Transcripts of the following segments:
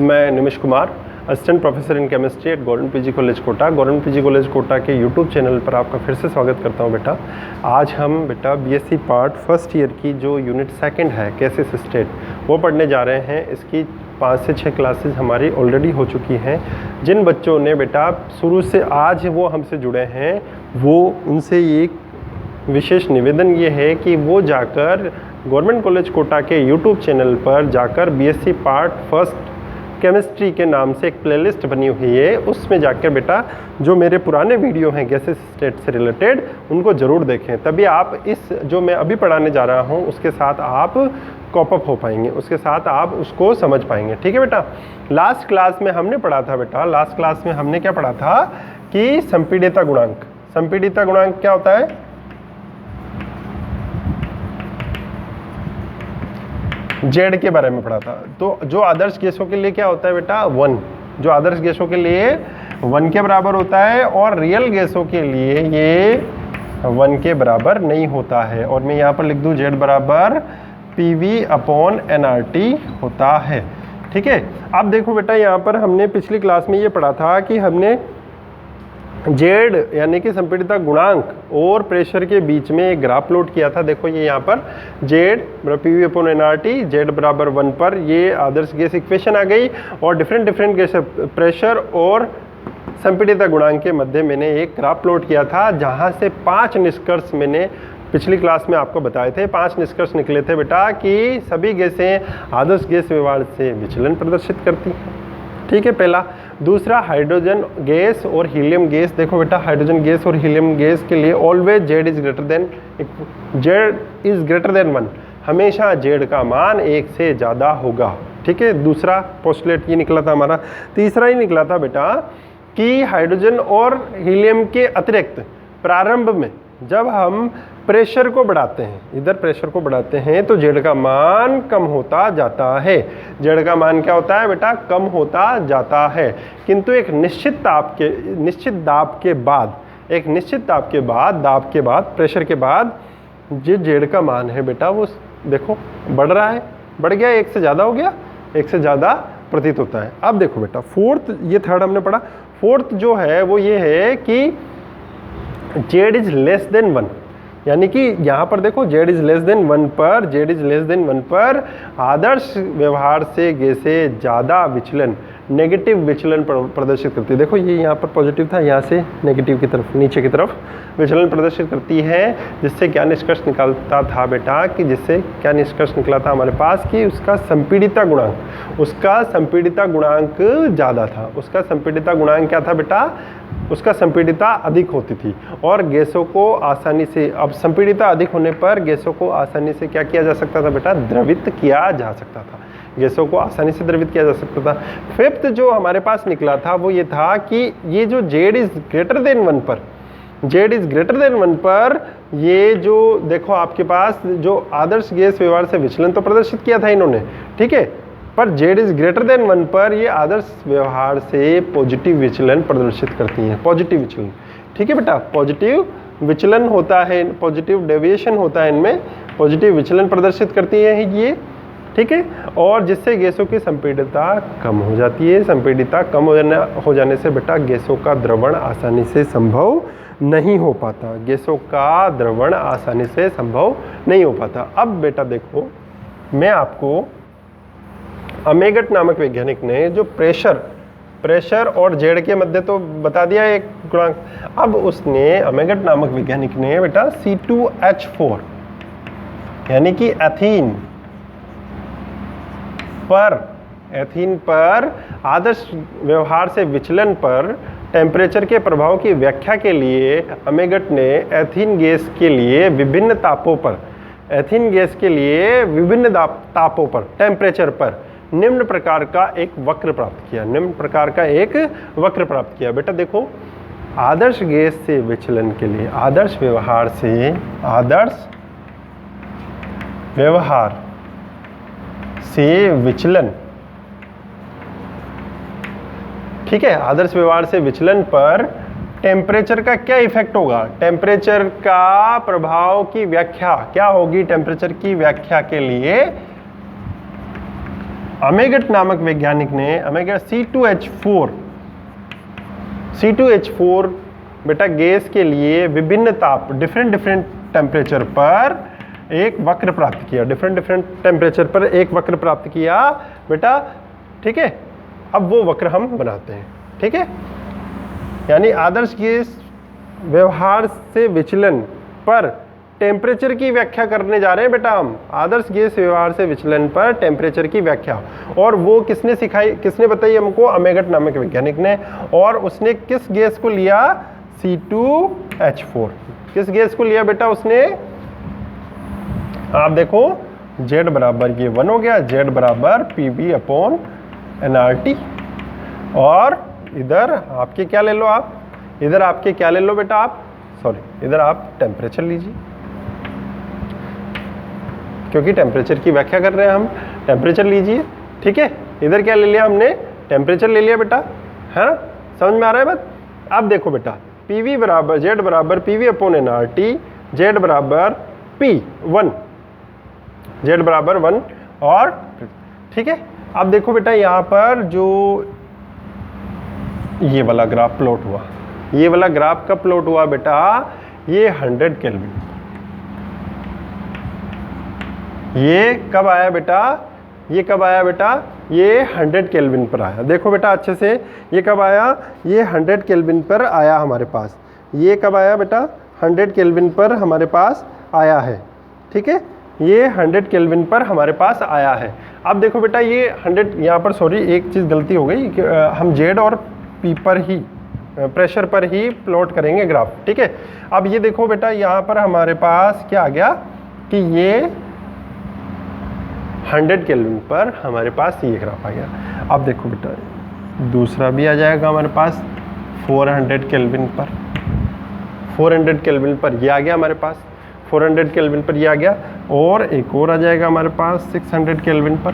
मैं Nimish Kumar, assistant professor in chemistry at government PG college Kota. Government PG college Kota के YouTube channel पर आपका फिर से स्वागत करता हूं बेटा। आज हम बेटा बीएससी पार्ट फर्स्ट ईयर की जो यूनिट सेकंड है केसेस स्टेट वो पढ़ने जा रहे हैं। इसकी 5 से 6 क्लासेस हमारी ऑलरेडी हो चुकी हैं। जिन बच्चों ने बेटा शुरू से आज वो हमसे जुड़े हैं वो उनसे एक विशेष निवेदन ये है कि वो जाकर गवर्नमेंट कॉलेज कोटा के यूट्यूब चैनल पर जाकर बीएससी पार्ट फर्स्ट केमिस्ट्री के नाम से एक प्लेलिस्ट बनी हुई है, उसमें जाकर बेटा जो मेरे पुराने वीडियो हैं गैसेस स्टेट से रिलेटेड उनको ज़रूर देखें। तभी आप इस जो मैं अभी पढ़ाने जा रहा हूं उसके साथ आप कॉपअप हो पाएंगे, उसके साथ आप उसको समझ पाएंगे। ठीक है बेटा। लास्ट क्लास में हमने पढ़ा था बेटा, लास्ट क्लास में हमने क्या पढ़ा था कि संपीड़ितता गुणांक। संपीड़ितता गुणांक क्या होता है? जेड के बारे में पढ़ा था। तो जो आदर्श गैसों के लिए क्या होता है बेटा? 1। जो आदर्श गैसों के लिए 1 के बराबर होता है और रियल गैसों के लिए ये 1 के बराबर नहीं होता है। और मैं यहाँ पर लिख दूँ जेड बराबर PV/nRT होता है। ठीक है। अब देखो बेटा यहाँ पर हमने पिछली क्लास में ये पढ़ा था कि हमने जेड यानी कि संपीड़ितता गुणांक और प्रेशर के बीच में एक ग्राफ प्लॉट किया था। देखो ये यहाँ पर जेड PV/nRT जेड बराबर 1 पर ये आदर्श गैस इक्वेशन आ गई और डिफरेंट गैस प्रेशर और संपीड़ितता गुणांक के मध्य मैंने एक ग्राफ प्लॉट किया था, जहाँ से 5 निष्कर्ष मैंने पिछली क्लास में आपको बताए थे। 5 निष्कर्ष निकले थे बेटा कि सभी गैसें आदर्श गैस व्यवहार से विचलन प्रदर्शित करती हैं। ठीक है, पहला। दूसरा, हाइड्रोजन गैस और हीलियम गैस। देखो बेटा, हाइड्रोजन गैस और हीलियम गैस के लिए always Z is greater than 1। हमेशा जेड का मान 1 से ज़्यादा होगा। ठीक है, दूसरा पोस्टुलेट ये निकला था हमारा। तीसरा ही निकला था बेटा कि हाइड्रोजन और हीलियम के अतिरिक्त प्रारंभ में जब हम प्रेशर को बढ़ाते हैं, इधर प्रेशर को बढ़ाते हैं तो जेड का मान कम होता जाता है। जेड का मान क्या होता है बेटा? कम होता जाता है। किंतु एक निश्चित दाब के बाद प्रेशर के बाद जो जेड का मान है बेटा वो देखो बढ़ रहा है, बढ़ गया, 1 से ज़्यादा हो गया, 1 से ज़्यादा प्रतीत होता है। अब देखो बेटा फोर्थ, ये थर्ड हमने पढ़ा। फोर्थ जो है वो ये है कि जेड इज लेस देन 1, यानी कि यहाँ पर देखो जेड इज लेस देन 1 पर आदर्श व्यवहार से गैसें ज़्यादा विचलन, नेगेटिव विचलन प्रदर्शित करती है। देखो ये यहाँ पर पॉजिटिव था, यहाँ से नेगेटिव की तरफ, नीचे की तरफ विचलन प्रदर्शित करती है। जिससे क्या निष्कर्ष निकलता था बेटा कि जिससे क्या निष्कर्ष निकला था हमारे पास कि उसका संपीड़ितता गुणांक ज़्यादा था। उसका संपीड़ितता गुणांक क्या था बेटा? उसका संपीड़ितता अधिक होती थी और गैसों को आसानी से, अब संपीड़ितता अधिक होने पर गैसों को आसानी से क्या किया जा सकता था बेटा? द्रवित किया जा सकता था। गैसों को आसानी से द्रवित किया जा सकता था। फिफ्थ जो हमारे पास निकला था वो ये था कि ये जो जेड इज ग्रेटर देन 1 पर ये जो देखो आपके पास जो आदर्श गैस व्यवहार से विचलन तो प्रदर्शित किया था इन्होंने, ठीक है, पर जेड इज ग्रेटर देन 1 पर ये आदर्श व्यवहार से पॉजिटिव विचलन प्रदर्शित करती हैं। पॉजिटिव विचलन, ठीक है बेटा, पॉजिटिव विचलन होता है, पॉजिटिव डेविएशन होता है इनमें, पॉजिटिव विचलन प्रदर्शित करती है ये। ठीक है, और जिससे गैसों की संपीड़ितता कम हो जाती है। संपीड़ितता कम हो जाने से बेटा गैसों का द्रवण आसानी से संभव नहीं हो पाता। गैसों का द्रवण आसानी से संभव नहीं हो पाता। अब बेटा देखो, मैं आपको अमेगट नामक वैज्ञानिक ने जो प्रेशर और जेड के मध्य तो बता दिया एक गुणांक। अब उसने अमेगट नामक वैज्ञानिक ने बेटा C2H4 यानी कि एथीन पर आदर्श व्यवहार से विचलन पर टेम्परेचर के प्रभाव की व्याख्या के लिए अमेगट ने एथीन गैस के लिए विभिन्न तापों पर टेम्परेचर पर निम्न प्रकार का एक वक्र प्राप्त किया। बेटा देखो, आदर्श गैस से विचलन के लिए, आदर्श व्यवहार से विचलन, ठीक है, आदर्श व्यवहार से विचलन पर टेम्परेचर का क्या इफेक्ट होगा? टेम्परेचर का प्रभाव की व्याख्या क्या होगी? टेम्परेचर की व्याख्या के लिए अमेगट नामक वैज्ञानिक ने अमेगट C2H4 बेटा गैस के लिए विभिन्न ताप डिफरेंट टेम्परेचर पर एक वक्र प्राप्त किया, डिफरेंट टेम्परेचर पर एक वक्र प्राप्त किया बेटा, ठीक है। अब वो वक्र हम बनाते हैं, ठीक है। यानी आदर्श गैस व्यवहार से विचलन पर टेम्परेचर की व्याख्या करने जा रहे हैं बेटा हम, आदर्श गैस व्यवहार से विचलन पर टेम्परेचर की व्याख्या। और वो किसने सिखाई, किसने बताई हमको? अमेगट नामक वैज्ञानिक ने। और उसने किस गैस को लिया? C2H4। किस गैस को लिया बेटा उसने? आप देखो Z बराबर ये 1 हो गया, Z बराबर PV/nRT। और इधर आपके क्या ले लो आप, इधर आपके क्या ले लो बेटा आप, सॉरी इधर आप टेम्परेचर लीजिए, क्योंकि टेम्परेचर की व्याख्या कर रहे हैं हम, टेम्परेचर लीजिए, ठीक है। इधर क्या ले लिया हमने? टेम्परेचर ले लिया बेटा, है ना? समझ में आ रहा है बात? अब देखो बेटा PV बराबर Z बराबर PV/nRT, Z बराबर P1, Z बराबर 1 और ठीक है। अब देखो बेटा यहाँ पर जो ये वाला ग्राफ प्लॉट हुआ, ये वाला ग्राफ कब प्लॉट हुआ बेटा? ये 100 केल्विन। ये कब आया बेटा? ये कब आया बेटा? ये 100 केल्विन पर आया। देखो बेटा अच्छे से, ये कब आया? ये 100 केल्विन पर आया हमारे पास। ये कब आया बेटा? 100 केल्विन पर हमारे पास आया है, ठीक है। ये 100 केल्विन पर हमारे पास आया है। अब देखो बेटा ये 100, यहाँ पर सॉरी एक चीज़ गलती हो गई, हम Z और P पर ही प्रेशर पर ही प्लॉट करेंगे ग्राफ, ठीक है। अब ये देखो बेटा यहाँ पर हमारे पास क्या आ गया कि ये 100 केल्विन पर हमारे पास ये ग्राफ आ गया। अब देखो बेटा दूसरा भी आ जाएगा हमारे पास 400 केल्विन पर, 400 केल्विन पर ये आ गया हमारे पास, 400 केल्विन पर ये आ गया। और एक और आ जाएगा हमारे पास 600 केल्विन पर,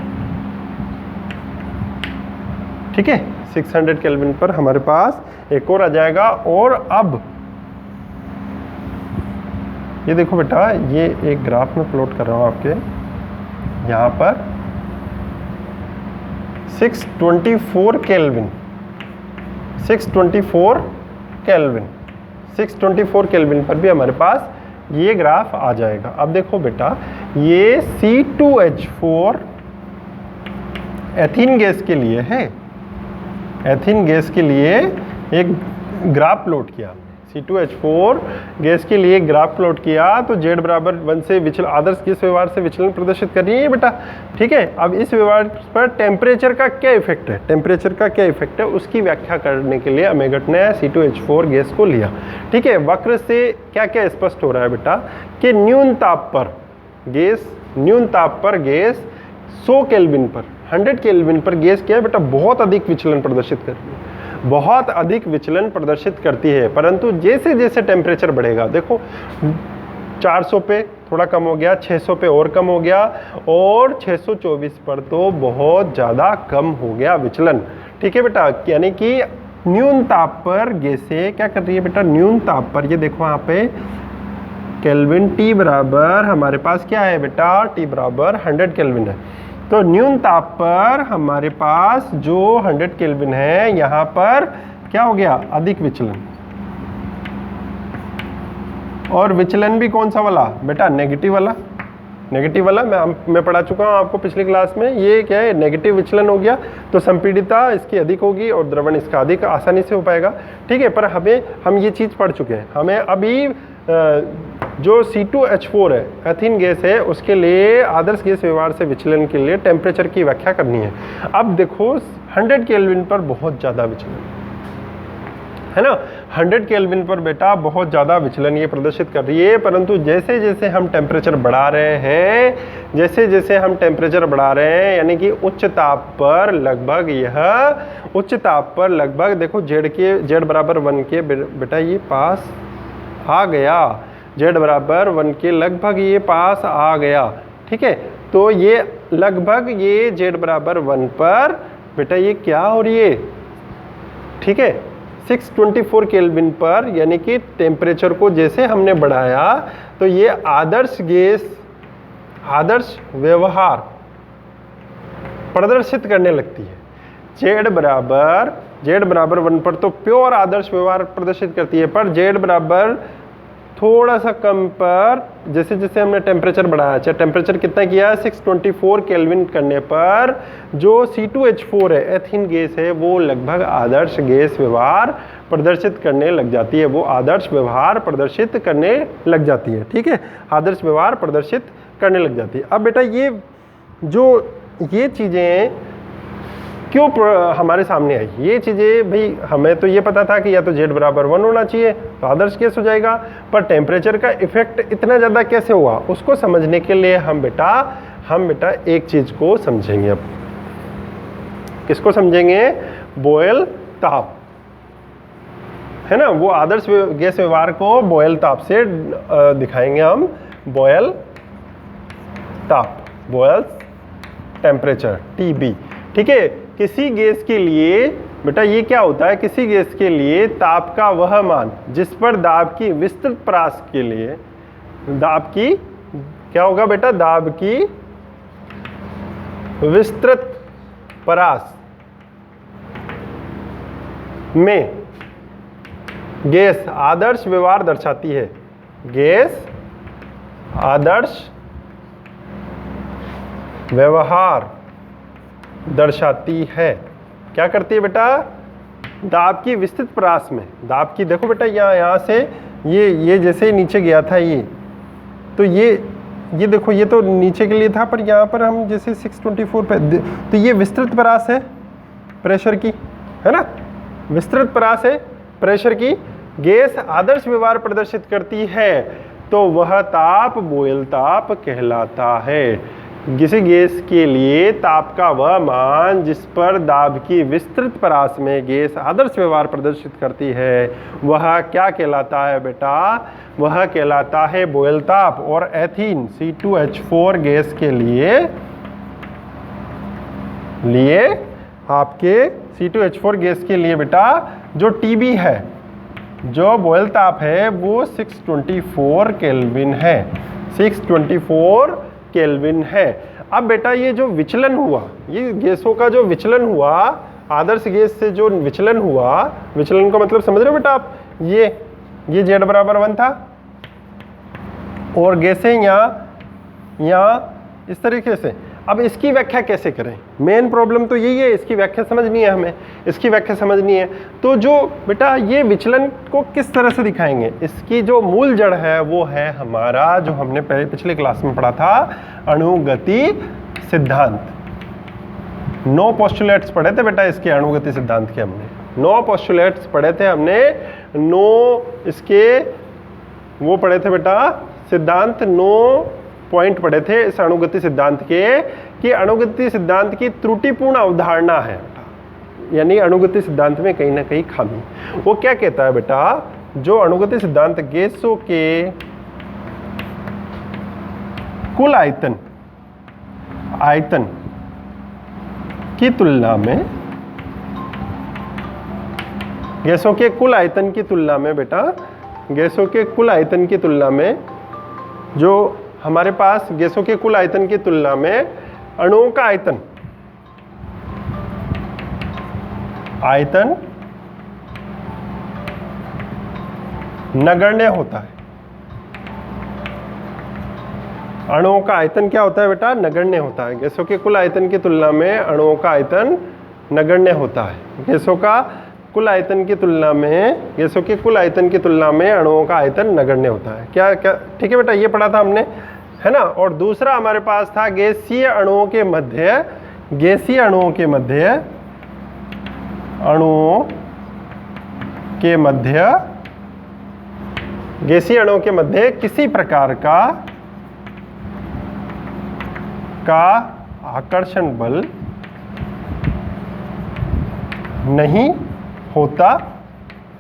ठीक है। 600 केल्विन पर हमारे पास एक और आ जाएगा। और अब ये देखो बेटा ये एक ग्राफ में प्लॉट कर रहा हूँ आपके, यहाँ पर 624 केल्विन, 624 केल्विन, 624 केल्विन पर भी हमारे पास ये ग्राफ आ जाएगा। अब देखो बेटा ये C2H4 एथीन गैस के लिए है, एथीन गैस के लिए एक ग्राफ प्लॉट किया, C2H4 गैस के लिए ग्राफ प्लॉट किया। तो Z बराबर 1 से विचलन, आदर्श गैस व्यवहार से विचलन प्रदर्शित कर रही है बेटा, ठीक है। अब इस व्यवहार पर टेम्परेचर का क्या इफेक्ट है, टेम्परेचर का क्या इफेक्ट है उसकी व्याख्या करने के लिए अमेगट ने C2H4 गैस को लिया, ठीक है। वक्र से क्या क्या स्पष्ट हो रहा है बेटा कि न्यून ताप पर गैस, न्यून ताप पर गैस 100 केल्विन पर, 100 केल्विन पर गैस क्या है बेटा? बहुत अधिक विचलन प्रदर्शित कर रही है, बहुत अधिक विचलन प्रदर्शित करती है। परंतु जैसे जैसे टेम्परेचर बढ़ेगा, देखो 400 पे थोड़ा कम हो गया, 600 पे और कम हो गया, और 624 पर तो बहुत ज़्यादा कम हो गया विचलन, ठीक है बेटा। यानी कि न्यून ताप पर गैसें क्या कर रही है बेटा? न्यून ताप पर, ये देखो यहाँ पे केल्विन T बराबर हमारे पास क्या है बेटा? T बराबर 100 केल्विन है। तो न्यून ताप पर हमारे पास जो 100 केल्विन है, यहाँ पर क्या हो गया? अधिक विचलन। और विचलन भी कौन सा वाला बेटा? नेगेटिव वाला, नेगेटिव वाला मैं पढ़ा चुका हूँ आपको पिछली क्लास में। ये क्या है? नेगेटिव विचलन हो गया, तो संपीड़ितता इसकी अधिक होगी और द्रवण इसका अधिक आसानी से हो पाएगा, ठीक है। पर हम ये चीज़ पढ़ चुके हैं। हमें अभी जो C2H4 है, एथीन गैस है, उसके लिए आदर्श गैस व्यवहार से विचलन के लिए टेम्परेचर की व्याख्या करनी है। अब देखो 100 केल्विन पर बहुत ज़्यादा विचलन है ना, 100 केल्विन पर बेटा बहुत ज़्यादा विचलन ये प्रदर्शित कर रही है। परंतु जैसे जैसे हम टेम्परेचर बढ़ा रहे हैं, जैसे जैसे हम टेम्परेचर बढ़ा रहे हैं, यानी कि उच्च ताप पर लगभग यह उच्च ताप पर लगभग देखो Z बराबर 1 के बेटा ये पास आ गया, Z बराबर 1 के लगभग ये पास आ गया, ठीक है। तो ये लगभग ये Z बराबर 1 पर बेटा ये क्या हो रही है, ठीक है, 624 केल्विन पर, यानी कि टेम्परेचर को जैसे हमने बढ़ाया तो ये आदर्श गैस, आदर्श व्यवहार प्रदर्शित करने लगती है। Z बराबर 1 पर तो प्योर आदर्श व्यवहार प्रदर्शित करती है, पर Z बराबर थोड़ा सा कम पर जैसे जैसे हमने टेम्परेचर बढ़ाया, चाहे टेम्परेचर कितना किया 624 केल्विन करने पर जो C2H4 है, एथीन गैस है, वो लगभग आदर्श गैस व्यवहार प्रदर्शित करने लग जाती है, वो आदर्श व्यवहार प्रदर्शित करने लग जाती है। ठीक है, आदर्श व्यवहार प्रदर्शित करने लग जाती है। अब बेटा ये चीज़ें क्यों हमारे सामने आई? ये चीज़ें भाई हमें तो ये पता था कि या तो Z बराबर 1 होना चाहिए तो आदर्श गैस हो जाएगा, पर टेम्परेचर का इफेक्ट इतना ज़्यादा कैसे हुआ उसको समझने के लिए हम बेटा एक चीज़ को समझेंगे। अब किसको समझेंगे? बॉयल ताप, है ना, वो आदर्श गैस व्यवहार को बॉयल ताप से दिखाएंगे हम। बॉयल ताप, बॉयल टेम्परेचर, TB। ठीक है, किसी गैस के लिए बेटा ये क्या होता है, किसी गैस के लिए ताप का वह मान जिस पर दाब की विस्तृत परास के लिए दाब की क्या होगा बेटा, दाब की विस्तृत परास में गैस आदर्श व्यवहार दर्शाती है, गैस आदर्श व्यवहार दर्शाती है। क्या करती है बेटा? दाब की विस्तृत परास में, दाब की देखो बेटा यहाँ से ये जैसे ही नीचे गया था ये, तो ये देखो ये तो नीचे के लिए था, पर यहाँ पर हम जैसे 624 पे तो ये विस्तृत परास है प्रेशर की, है ना, विस्तृत परास है प्रेशर की, गैस आदर्श व्यवहार प्रदर्शित करती है तो वह ताप बॉयल ताप कहलाता है। किसी गैस के लिए ताप का वह मान जिस पर दाब की विस्तृत परास में गैस आदर्श व्यवहार प्रदर्शित करती है वह क्या कहलाता है बेटा? वह कहलाता है बॉयल ताप। और एथीन C2H4 गैस के लिए आपके C2H4 गैस के लिए बेटा जो TB है, जो बॉयल ताप है, वो 624 केल्विन है, 624 केल्विन है। अब बेटा ये जो विचलन हुआ, ये गैसों का जो विचलन हुआ, आदर्श गैस से जो विचलन हुआ, विचलन का मतलब समझ रहे हो बेटा आप? ये Z बराबर 1 था और गैसें यहाँ इस तरीके से। अब इसकी व्याख्या कैसे करें? मेन प्रॉब्लम तो यही है, इसकी व्याख्या समझनी है हमें, इसकी व्याख्या समझनी है। तो जो बेटा ये विचलन को किस तरह से दिखाएंगे, इसकी जो मूल जड़ है वो है हमारा जो हमने पिछले क्लास में पढ़ा था, अणुगति सिद्धांत। 9 पोस्टुलेट्स पढ़े थे बेटा इसके, अणुगति सिद्धांत के हमने 9 पोस्टुलेट्स पढ़े थे हमने, 9 इसके वो पढ़े थे बेटा सिद्धांत, 9 पॉइंट पढ़े थे इस अणुगति सिद्धांत के, कि अणुगति सिद्धांत की त्रुटिपूर्ण अवधारणा है, यानी अणुगति सिद्धांत में कहीं ना कहीं खामी। वो क्या कहता है बेटा? जो अणुगति सिद्धांत गैसों के कुल आयतन की तुलना में, गैसों के कुल आयतन की तुलना में बेटा, गैसों के कुल आयतन की तुलना में, जो हमारे पास गैसों के कुल आयतन की तुलना में अणुओं का आयतन नगण्य होता है। अणुओं का आयतन क्या होता है बेटा? नगण्य होता है। गैसों के कुल आयतन की तुलना में अणुओं का आयतन नगण्य होता है। गैसों का कुल आयतन की तुलना में, गैसों के कुल आयतन की तुलना में अणुओं का आयतन नगण्य होता है। क्या ठीक है बेटा, ये पढ़ा था हमने, है ना। और दूसरा हमारे पास था गैसीय अणुओं के मध्य, गैसीय अणुओं के मध्य किसी प्रकार का आकर्षण बल नहीं होता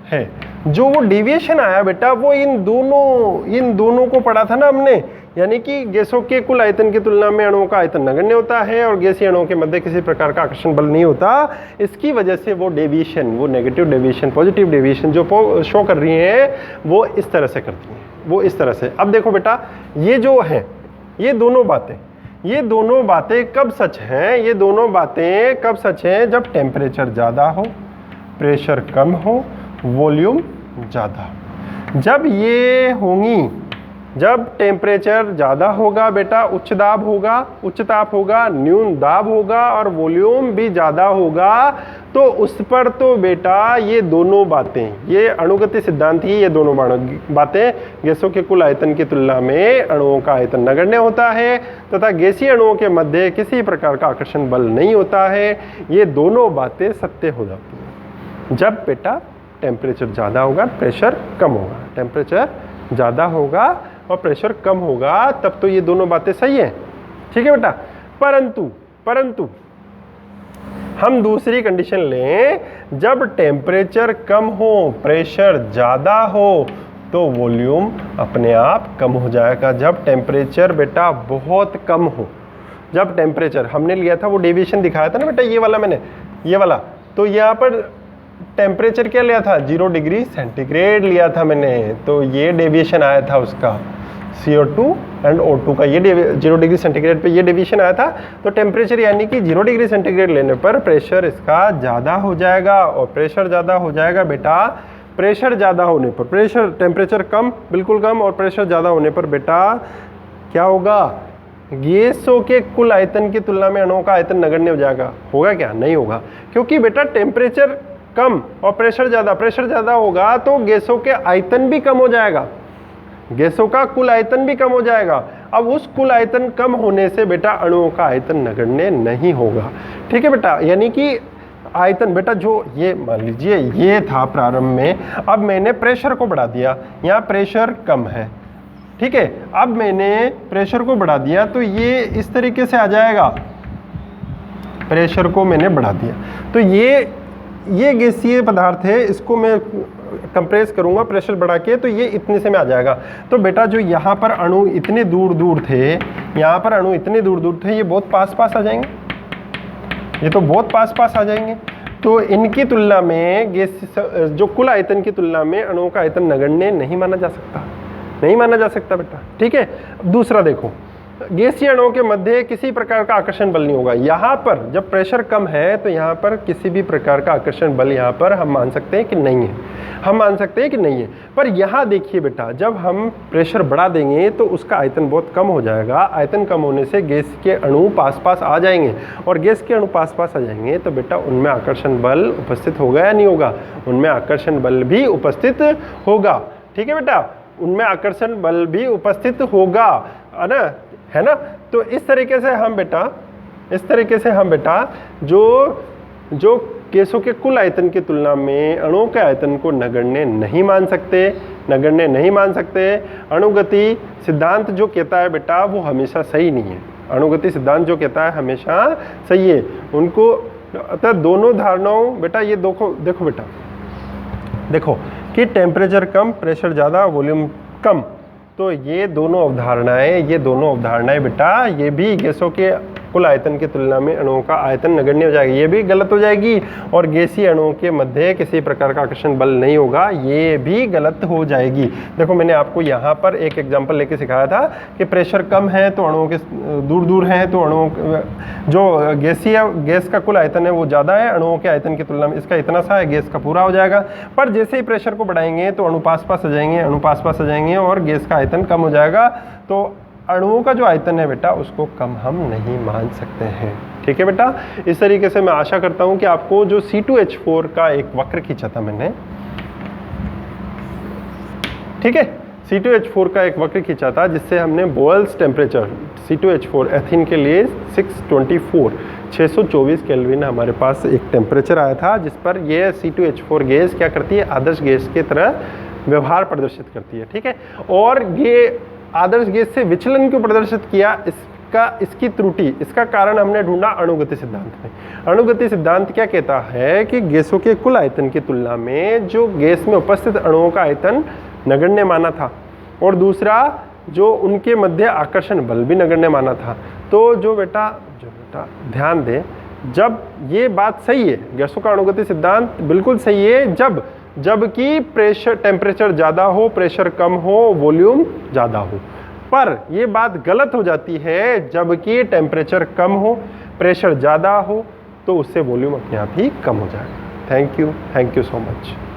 है। जो वो डेविएशन आया बेटा, वो इन दोनों को पढ़ा था ना हमने, यानी कि गैसों के कुल आयतन की तुलना में अणुओं का आयतन नगण्य होता है और गैसीय अणुओं के मध्य किसी प्रकार का आकर्षण बल नहीं होता। इसकी वजह से वो डेविएशन, वो नेगेटिव डेविएशन, पॉजिटिव डेविएशन जो शो कर रही हैं, वो इस तरह से करती हैं, वो इस तरह से। अब देखो बेटा, ये जो है, ये दोनों बातें, ये दोनों बातें कब सच हैं? ये दोनों बातें कब सच हैं? जब टेम्परेचर ज़्यादा हो, प्रेशर कम हो, वॉल्यूम ज़्यादा हो। जब ये होंगी, जब टेम्परेचर ज़्यादा होगा बेटा उच्च दाब होगा, उच्च ताप होगा, न्यून दाब होगा और वॉल्यूम भी ज़्यादा होगा, तो उस पर तो बेटा ये दोनों बातें, ये अणुगति सिद्धांत ही ये दोनों बातें, गैसों के कुल आयतन की तुलना में अणुओं का आयतन नगण्य होता है तथा गैसीय अणुओं के मध्य किसी प्रकार का आकर्षण बल नहीं होता है, ये दोनों बातें सत्य हो जाती हैं जब बेटा टेम्परेचर ज़्यादा होगा, प्रेशर कम होगा। टेम्परेचर ज़्यादा होगा और प्रेशर कम होगा, तब तो ये दोनों बातें सही हैं, ठीक है बेटा। परंतु हम दूसरी कंडीशन लें, जब टेम्परेचर कम हो, प्रेशर ज़्यादा हो, तो वॉल्यूम अपने आप कम हो जाएगा। जब टेम्परेचर बेटा बहुत कम हो, जब टेम्परेचर हमने लिया था, वो डेविएशन दिखाया था ना बेटा, ये वाला मैंने, ये वाला, तो यहाँ पर टेम्परेचर क्या लिया था? 0 डिग्री सेंटीग्रेड लिया था मैंने, तो ये डेविएशन आया था उसका CO2 एंड O2 का, ये 0 डिग्री सेंटीग्रेड पे ये डेविएशन आया था। तो टेम्परेचर यानी कि 0 डिग्री सेंटीग्रेड लेने पर प्रेशर इसका ज़्यादा हो जाएगा, और प्रेशर ज़्यादा हो जाएगा बेटा, प्रेशर ज़्यादा होने पर, प्रेशर टेम्परेचर कम, बिल्कुल कम, और प्रेशर ज़्यादा होने पर बेटा क्या होगा? गैसों के कुल आयतन की तुलना में अणुओं का आयतन नगण्य हो जाएगा। होगा क्या? नहीं होगा, क्योंकि बेटा टेम्परेचर कम और प्रेशर ज़्यादा होगा तो गैसों के आयतन भी कम हो जाएगा, गैसों का कुल आयतन भी कम हो जाएगा। अब उस कुल आयतन कम होने से बेटा अणुओं का आयतन नगण्य नहीं होगा, ठीक है बेटा। यानी कि आयतन बेटा जो ये मान लीजिए ये था प्रारंभ में, अब मैंने प्रेशर को बढ़ा दिया, यहाँ प्रेशर कम है, ठीक है, अब मैंने प्रेशर को बढ़ा दिया तो ये इस तरीके से आ जाएगा, प्रेशर को मैंने बढ़ा दिया तो ये गैसीय पदार्थ है, इसको मैं कंप्रेस करूंगा प्रेशर बढ़ा के, तो ये इतने से में आ जाएगा। तो बेटा जो यहाँ पर अणु इतने दूर दूर थे, यहाँ पर अणु इतने दूर दूर थे, ये बहुत पास पास आ जाएंगे, ये तो बहुत पास पास आ जाएंगे। तो इनकी तुलना में गैस जो कुल आयतन की तुलना में अणुओं का आयतन नगण्य नहीं माना जा सकता, नहीं माना जा सकता बेटा, ठीक है। दूसरा देखो, गैसीय अणुओं के मध्य किसी प्रकार का आकर्षण बल नहीं होगा। यहाँ पर जब प्रेशर कम है तो यहाँ पर किसी भी प्रकार का आकर्षण बल यहाँ पर हम मान सकते हैं कि नहीं है, हम मान सकते हैं कि नहीं है। पर यहाँ देखिए बेटा, जब हम प्रेशर बढ़ा देंगे तो उसका आयतन बहुत कम हो जाएगा, आयतन कम होने से गैस के अणु पास पास आ जाएंगे, और गैस के अणु पास पास आ जाएंगे तो बेटा उनमें आकर्षण बल उपस्थित होगा या नहीं होगा? उनमें आकर्षण बल भी उपस्थित होगा, ठीक है बेटा, उनमें आकर्षण बल भी उपस्थित होगा, है ना। तो इस तरीके से हम बेटा जो गैसों के कुल आयतन की तुलना में अणुओं के आयतन को नगण्य नहीं मान सकते। अणुगति सिद्धांत जो कहता है बेटा वो हमेशा सही नहीं है, अणुगति सिद्धांत जो कहता है हमेशा सही है। उनको अतः दोनों धारणाओं बेटा ये देखो बेटा, देखो कि टेम्परेचर कम, प्रेशर ज़्यादा, वॉल्यूम कम, तो ये दोनों अवधारणाएं बेटा ये भी गैसों के कुल आयतन की तुलना में अणुओं का आयतन नगण्य हो जाएगी, ये भी गलत हो जाएगी। और गैसीय अणुओं के मध्य किसी प्रकार का आकर्षण बल नहीं होगा, ये भी गलत हो जाएगी। देखो मैंने आपको यहाँ पर एक एग्जांपल लेके सिखाया था कि प्रेशर कम है तो अणुओं के दूर दूर हैं, तो अणुओं जो गैस का कुल आयतन है वो ज़्यादा है अणुओं के आयतन की तुलना में, इसका इतना सा है, गैस का पूरा हो जाएगा। पर जैसे ही प्रेशर को बढ़ाएंगे तो अणु पास पास आ जाएंगे और गैस का आयतन कम हो जाएगा, तो अणुओं का जो आयतन है बेटा उसको कम हम नहीं मान सकते हैं, ठीक है बेटा। इस तरीके से मैं आशा करता हूं कि आपको जो C2H4 का एक वक्र खींचा था मैंने, ठीक है, C2H4 का एक वक्र खींचा था जिससे हमने बोयल्स टेम्परेचर C2H4 एथीन के लिए 624 केल्विन हमारे पास एक टेम्परेचर आया था, जिस पर यह C2H4 गैस क्या करती है, आदर्श गैस की तरह व्यवहार प्रदर्शित करती है, ठीक है। और ये आदर्श गैस से विचलन क्यों प्रदर्शित किया, इसकी त्रुटि, इसका कारण हमने ढूंढा अणुगति सिद्धांत में। अणुगति सिद्धांत क्या कहता है कि गैसों के कुल आयतन की तुलना में जो गैस में उपस्थित अणुओं का आयतन नगण्य माना था, और दूसरा जो उनके मध्य आकर्षण बल भी नगण्य माना था। तो जो बेटा ध्यान दें, जब ये बात सही है, गैसों का अणुगति सिद्धांत बिल्कुल सही है जबकि टेम्परेचर ज़्यादा हो, प्रेशर कम हो, वॉल्यूम ज़्यादा हो, पर ये बात गलत हो जाती है जबकि टेम्परेचर कम हो, प्रेशर ज़्यादा हो, तो उससे वॉल्यूम अपने आप ही कम हो जाएगा। Thank you so much.